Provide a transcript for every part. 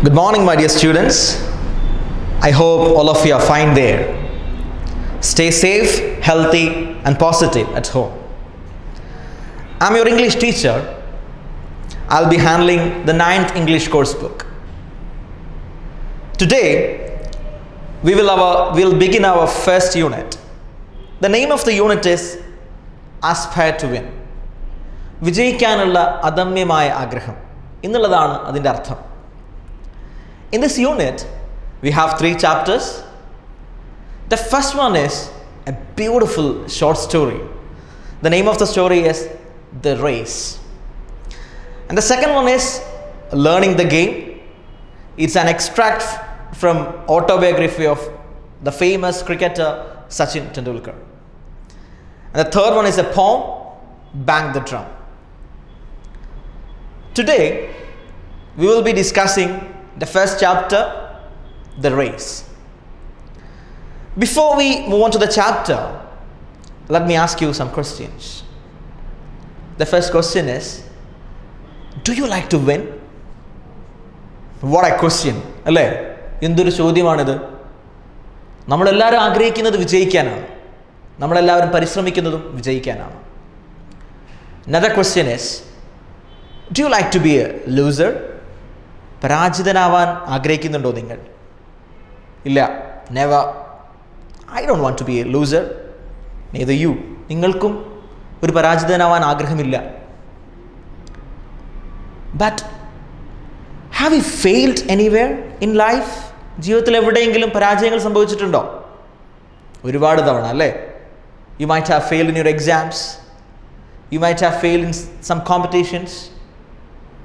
Good morning, my dear students. I hope all of you are fine there. Stay safe, healthy, and positive at home. I'm your English teacher. I'll be handling the 9th English course book. Today, we'll begin our first unit. The name of the unit is Aspire to Win. വിജയിക്കാനുള്ള അദമ്യമായ ആഗ്രഹം എന്നുള്ളതാണ് അതിൻ്റെ അർത്ഥം. In this unit, we have 3 chapters. The first one is a beautiful short story. The name of the story is The Race. And the second one is Learning the Game. It's an extract from autobiography of the famous cricketer Sachin Tendulkar. And the third one is a poem, Bang the Drum. Today, we will be discussing the first chapter, The Race. Before we move on to the chapter, let me ask you some questions. The first question is, do you like to win? What a question, അല്ലേ? എന്തൊരു ചോദ്യമാണിത്. നമ്മളെല്ലാവരും ആഗ്രഹിക്കുന്നത് വിജയിക്കാനാണ്. നമ്മളെല്ലാവരും പരിശ്രമിക്കുന്നതും വിജയിക്കാനാണ്. Another question is, do you like to be a loser? പരാജിതനാവാൻ ആഗ്രഹിക്കുന്നുണ്ടോ നിങ്ങൾ? ഇല്ല, never. I don't want to be a loser. Neither you. നിങ്ങൾക്കും ഒരു പരാജിതനാവാൻ ആഗ്രഹമില്ല. But have you failed anywhere in life? ജീവിതത്തിൽ എവിടെയെങ്കിലും പരാജയങ്ങൾ സംഭവിച്ചിട്ടുണ്ടോ? ഒരുപാട് തവണ, അല്ലേ? You might have failed in your exams. You might have failed in some competitions.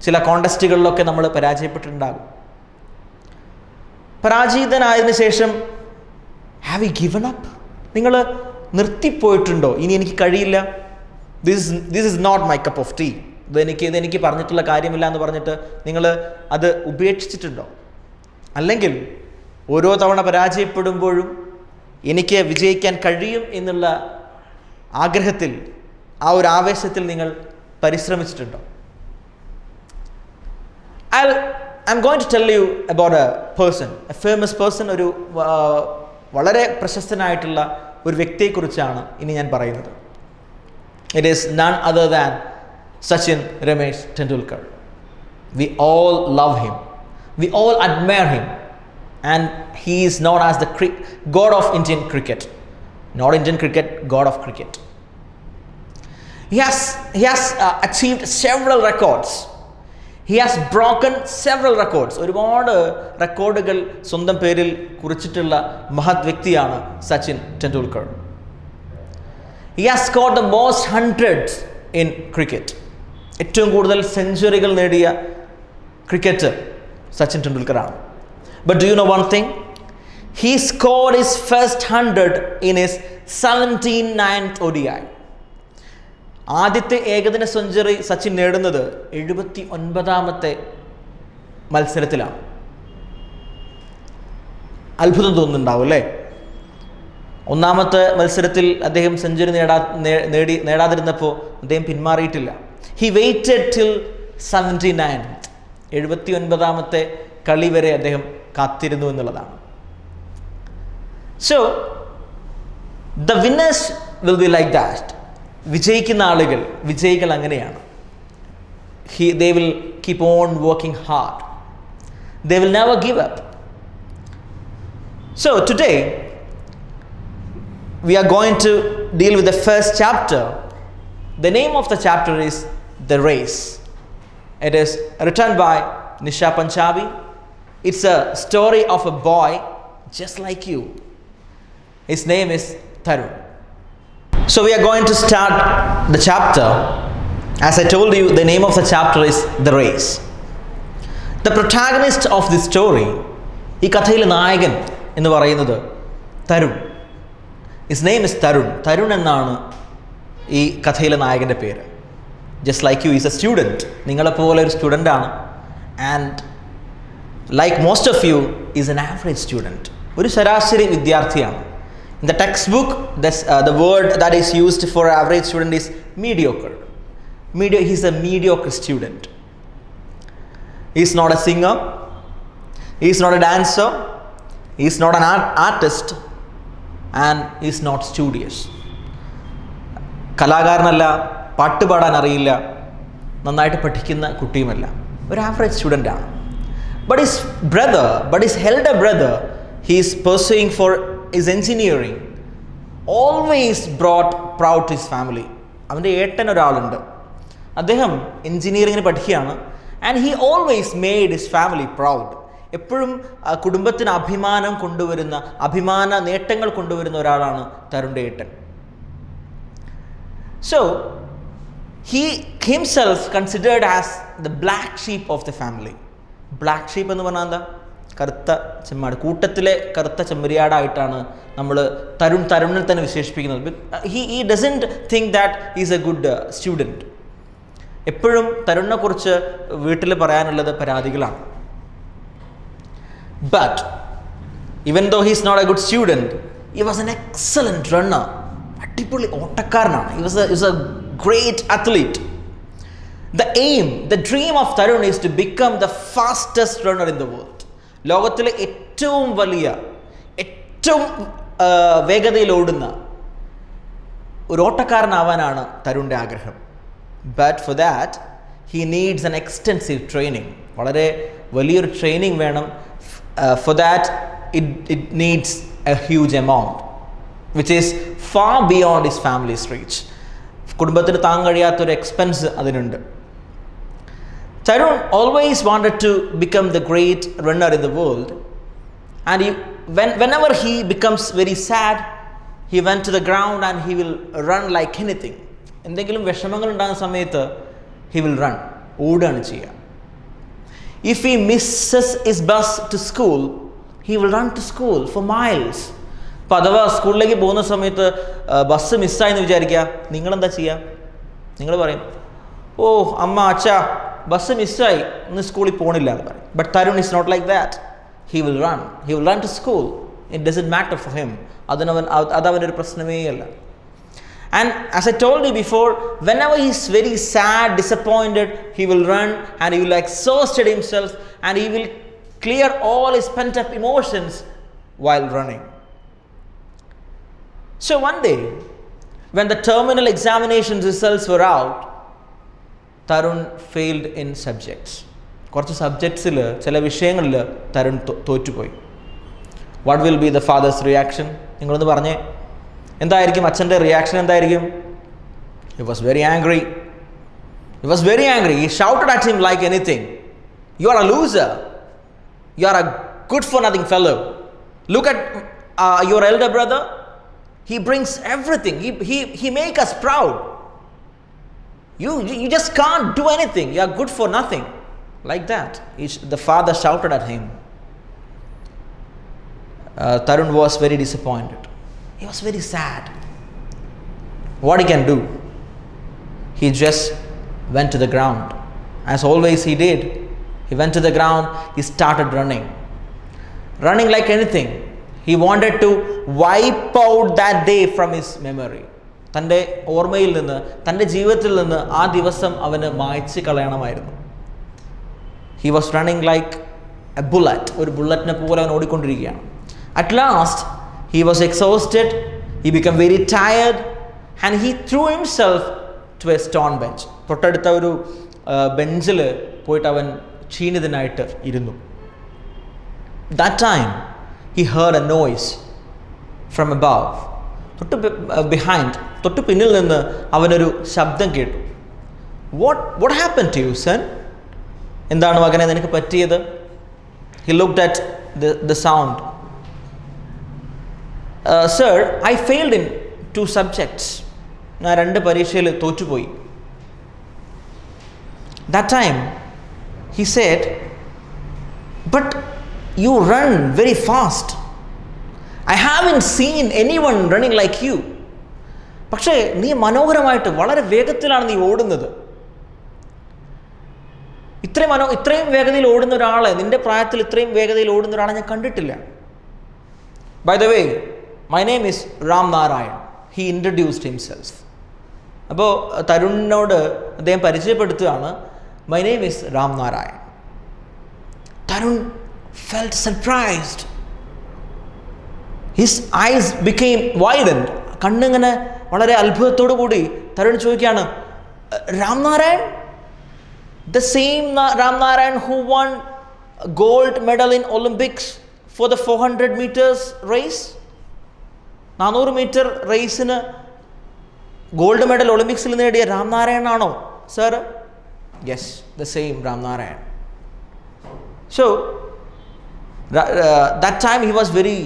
ചില കോണ്ടസ്റ്റുകളിലൊക്കെ നമ്മൾ പരാജയപ്പെട്ടിട്ടുണ്ടാകും. പരാജിതനായതിനു ശേഷം ഹാവ് യു ഗിവൺ അപ്പ്? നിങ്ങൾ നിർത്തിപ്പോയിട്ടുണ്ടോ? ഇനി എനിക്ക് കഴിയില്ല, this is not my cup of tea, ഇതെനിക്ക് പറഞ്ഞിട്ടുള്ള കാര്യമില്ല എന്ന് പറഞ്ഞിട്ട് നിങ്ങൾ അത് ഉപേക്ഷിച്ചിട്ടുണ്ടോ? അല്ലെങ്കിൽ ഓരോ തവണ പരാജയപ്പെടുമ്പോഴും എനിക്ക് വിജയിക്കാൻ കഴിയും എന്നുള്ള ആഗ്രഹത്തിൽ, ആ ഒരു ആവേശത്തിൽ നിങ്ങൾ പരിശ്രമിച്ചിട്ടുണ്ടോ? I'm going to tell you about a person, a famous person. ഒരു വളരെ പ്രശസ്തനായിട്ടുള്ള ഒരു വ്യക്തിയെക്കുറിച്ചാണ് ഇനി ഞാൻ പറയുന്നത്. It is none other than Sachin Ramesh Tendulkar. We all love him. We all admire him. And he is known as the god of Indian cricket. Not Indian cricket, god of cricket. He has achieved several records. He has broken several records. ഒരുപാട് റെക്കോർഡുകൾ സ്വന്തം പേരിൽ കുറിച്ചിട്ടുള്ള മഹത് വ്യക്തിയാണ് Sachin Tendulkar. He has scored the most hundreds in cricket. ഏറ്റവും കൂടുതൽ സെഞ്ചുറികൾ നേടിയ ക്രിക്കറ്റർ സച്ചിൻ ടെണ്ടുൽക്കർ ആണ്. But do you know one thing? He scored his first 100 in his 79th ODI. ആദ്യത്തെ ഏകദിന സെഞ്ചുറി സച്ചിൻ നേടുന്നത് 79ാമത്തെ മത്സരത്തിലാണ്. അത്ഭുതം തോന്നുന്നുണ്ടാവും, അല്ലേ? ഒന്നാമത്തെ മത്സരത്തിൽ അദ്ദേഹം സെഞ്ചുറി നേടാതിരുന്നപ്പോൾ അദ്ദേഹം പിന്മാറിയിട്ടില്ല. He waited till 79. 79ാമത്തെ കളി വരെ അദ്ദേഹം കാത്തിരുന്നു എന്നുള്ളതാണ്. So the winners will be like that. വിജയിക്കുന്ന ആളുകൾ, വിജയികൾ അങ്ങനെയാണ്. They will keep on working hard. They will never give up. So today we are going to deal with the first chapter. The name of the chapter is The Race. It is written by Nisha Panchabi. It's a story of a boy just like you. His name is Tarun. So we are going to start the chapter. As I told you, the name of the chapter is The Race. The protagonist of this story, ഈ കഥയിലെ നായകൻ എന്ന് പറയുന്നത് Tarun. His name is Tarun. Tarun എന്നാണ് ഈ കഥയിലെ നായകൻ്റെ പേര്. Just like you, he is a student. നിങ്ങളെപ്പോലെ ഒരു സ്റ്റുഡൻ്റ് ആണ്. And like most of you, he is an average student. ഒരു ശരാശരി വിദ്യാർത്ഥിയാണ്. In the textbook, the word that is used for average student is mediocre. He is a mediocre student. He is not a singer. He is not a dancer, he is not an artist, and he is not studious. കലാകാരനല്ല, പാട്ട് പാടാൻ അറിയില്ല, നന്നായിട്ട് പഠിക്കുന്ന കുട്ടിയുമല്ല, ഒരു average സ്റ്റുഡൻ്റാണ്. But his elder brother, he is pursuing for his engineering, always brought proud to his family. അവൻ്റെ ഏട്ടൻ ഒരാളുണ്ട്, അദ്ദേഹം എൻജിനീയറിങ്ങിന് പഠിക്കുകയാണ്. And he always made his family proud. എപ്പോഴും കുടുംബത്തിന് അഭിമാന നേട്ടങ്ങൾ കൊണ്ടുവരുന്ന ഒരാളാണ് തരുണിൻ്റെ ഏട്ടൻ. So he himself considered as the black sheep of the family. Black sheep എന്ന് പറഞ്ഞാൽ എന്താ? കറുത്ത ചെമ്മാട്, കൂട്ടത്തിലെ കറുത്ത ചെമ്മരിയാടായിട്ടാണ് നമ്മൾ തരുണിനെ തന്നെ വിശേഷിപ്പിക്കുന്നത്. he doesn't think that he is a good student. എപ്പോഴും തരുണിനെ കുറിച്ച് വീട്ടിൽ പറയാനുള്ളത് പരാതികളാണ്. But even though he is not a good student, he was an excellent runner. അടിപൊളി ഓട്ടക്കാരനാണ്. he was a great athlete. The dream of Tarun is to become the fastest runner in the world. ലോകത്തിലെ ഏറ്റവും വേഗതയിൽ ഓടുന്ന ഒരു ഓട്ടക്കാരനാവാനാണ് തരുണിൻ്റെ ആഗ്രഹം. But for that he needs an extensive training. വളരെ വലിയൊരു training വേണം. For that it needs a huge amount which is far beyond his family's reach. കുടുംബത്തിന് താങ്ങാൻ കഴിയാത്തൊരു എക്സ്പെൻസ് അതിനുണ്ട്. Tarun always wanted to become the great runner in the world, and whenever he becomes very sad, he went to the ground and he will run like anything. എന്തെങ്കിലും വിഷമങ്ങൾ ഉണ്ടാകുന്ന സമയത്ത് he will run, ഓടുകയാണ് ചെയ്യുക. If he misses his bus to school, he will run to school for miles. അപ്പോൾ അഥവാ സ്കൂളിലേക്ക് പോകുന്ന സമയത്ത് ബസ് മിസ്സായെന്ന് വിചാരിക്കുക, നിങ്ങളെന്താ ചെയ്യുക? നിങ്ങൾ പറയും, ഓ അമ്മ അച്ഛാ ബസ് മിസ്സായി, ഇന്ന് സ്കൂളിൽ പോകണില്ല എന്ന് പറയും. But Tarun is not like that. He will run to school. It doesn't matter for him. അതവനൊരു പ്രശ്നമേ അല്ല. And as I told you before, whenever he is very sad, disappointed, he will run and he will exhaust himself and he will clear all his pent up emotions while running. So one day, when the terminal examination results were out, Tarun failed in subjects. കുറച്ച് സബ്ജക്ട്സിൽ ചില വിഷയങ്ങളിൽ തരുൺ തോറ്റുപോയി. What will be the father's reaction? നിങ്ങളൊന്ന് പറഞ്ഞേ, എന്തായിരിക്കും അച്ഛൻ്റെ reaction? എന്തായിരിക്കും? He was very angry. He shouted at him like anything. You are a loser. You are a good for nothing fellow. Look at your elder brother. He brings everything. He make us proud. You just can't do anything. You are good for nothing. Like that. The father shouted at him. Tarun was very disappointed. He was very sad. What he can do? He just went to the ground. As always he did. He went to the ground. He started running like anything. He wanted to wipe out that day from his memory. തൻ്റെ ഓർമ്മയിൽ നിന്ന്, തൻ്റെ ജീവിതത്തിൽ നിന്ന് ആ ദിവസം അവന് മായ്ച്ച് കളയണമായിരുന്നു. He was running like a bullet. ഒരു ബുള്ളറ്റിനെ പോലെ അവൻ ഓടിക്കൊണ്ടിരിക്കുകയാണ്. At last he was exhausted. He became very tired and he threw himself to a stone bench. തൊട്ടടുത്ത ഒരു ബെഞ്ചിൽ പോയിട്ട് അവൻ ക്ഷീണിതനായിട്ട് ഇരുന്നു. That time he heard a noise from above. തൊട്ട് പിന്നിൽ നിന്ന് അവനൊരു ശബ്ദം കേട്ടു. What happened to you, son? എന്താണ് മകനെ നിനക്ക് പറ്റിയത്? He looked at the sound. Sir, I failed in 2 subjects. ഞാൻ 2 പരീക്ഷയിൽ തോറ്റുപോയി. That time he said, but you run very fast. I haven't seen anyone running like you. പക്ഷേ നീ മനോഹരമായിട്ട് വളരെ വേഗത്തിലാണ് നീ ഓടുന്നത്. ഇത്രയും വേഗതയിൽ ഓടുന്ന ഒരാളെ, നിന്റെ പ്രായത്തിൽ ഇത്രയും വേഗതയിൽ ഓടുന്ന ഒരാളെ ഞാൻ കണ്ടിട്ടില്ല. By the way, my name is Ram Narayan. He introduced himself. അപ്പോൾ തരുണിനോട് അദ്ദേഹം പരിചയപ്പെടുത്തുകയാണ്, my name is Ram Narayan. Tarun felt surprised. His eyes became widened. കണ്ണിങ്ങനെ വളരെ അത്ഭുതത്തോടു കൂടി തരുൺ ചോദിക്കുകയാണ്, Ramnarayan, the same Ramnarayan who won gold medal in Olympics for the 400 meters race, 400 metre റേസിന് gold medal ഒളിമ്പിക്സിൽ നേടിയ രാംനാരായൺ ആണോ sir? Yes, the same Ramnarayan. So that time he was very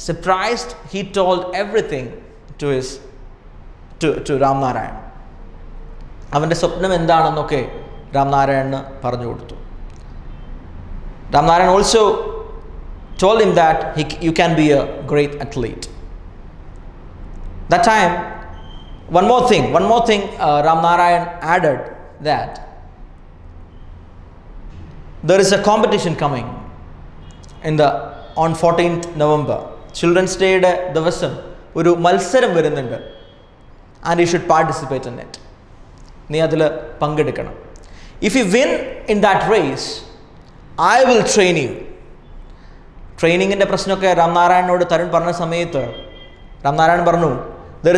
surprised. He told everything to Ramnarayan. അവൻ്റെ സ്വപ്നം എന്താണെന്നൊക്കെ രാംനാരായണന് പറഞ്ഞു കൊടുത്തു. Ramnarayan also told him that you can be a great athlete. That time, one more thing, Ramnarayan added that there is a competition coming on 14th November. Children's Day ദിവസം ഒരു മത്സരം വരുന്നുണ്ട്. And you should participate in it. നീ അതിൽ പങ്കെടുക്കണം. If you win in that race, I will train you. ട്രെയിനിങ്ങിൻ്റെ പ്രശ്നമൊക്കെ രാംനാരായണനോട് തരുൺ പറഞ്ഞ സമയത്ത് രാംനാരായൺ പറഞ്ഞു, there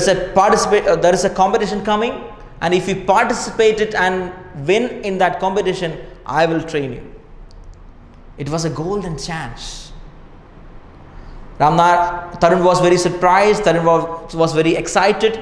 is a competition coming, and if you participate it and win in that competition, I will train you. It was a golden chance. Tarun was very surprised. Tarun was very excited.